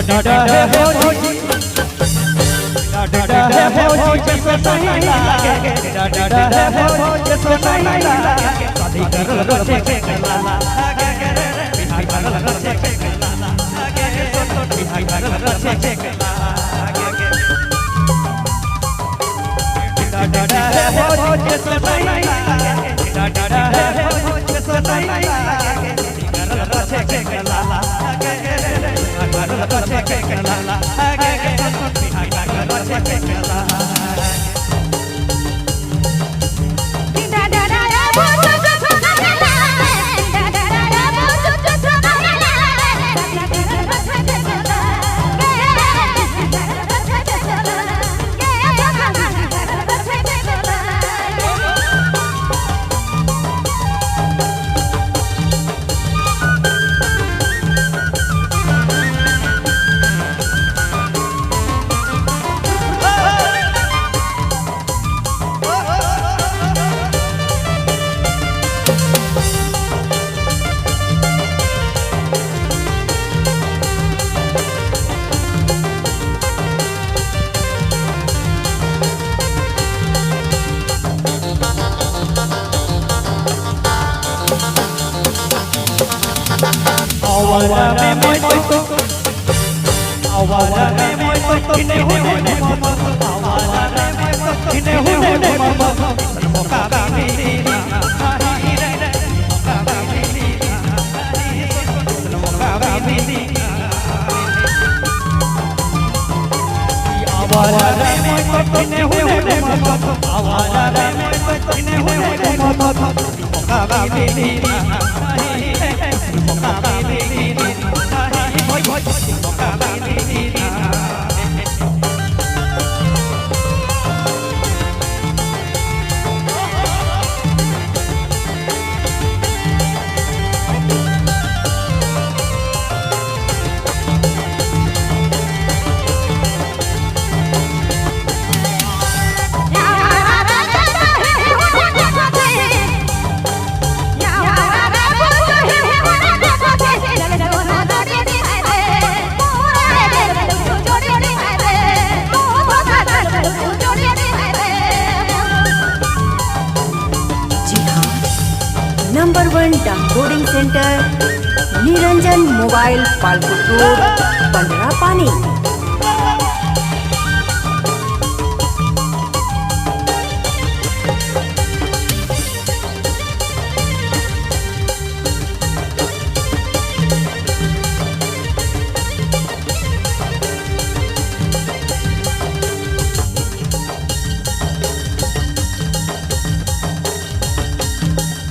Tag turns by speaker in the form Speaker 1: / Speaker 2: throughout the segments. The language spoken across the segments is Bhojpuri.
Speaker 1: डर है फौजी डर है फौजी जैसे नहीं लागे डर है फौजी जैसे नहीं लागे शादी कर लो चेक लाला बिहार कर लो चेक लाला बिहार कर लो चेक लाला डर है फौजी जैसे नहीं लागे डर है फौजी जैसे नहीं लागे कर लो check Lala Awala me moi to awala me moi to kine hune mama awala me moi to kine hune mama moka bini hi re re moka bini moka bini awala me moi to kine hune mama awala me moi to kine hune mama moka bini
Speaker 2: number 1 downloading centre Niranjan mobile Palpur road Pandra पानी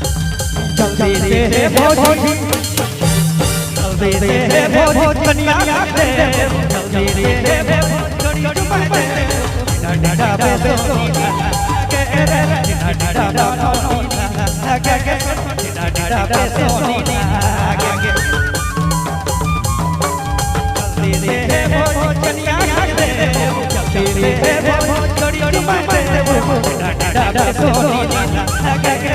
Speaker 1: जल्दी से भौजी जल्दी से भौजी कन्या दे जल्दी से भौजी डुबा दे डडा बे सोना के डडा सोना के डडा बे सोना के जल्दी से भौजी कन्या दे जल्दी से भौजी डुबा दे डडा बे सोना के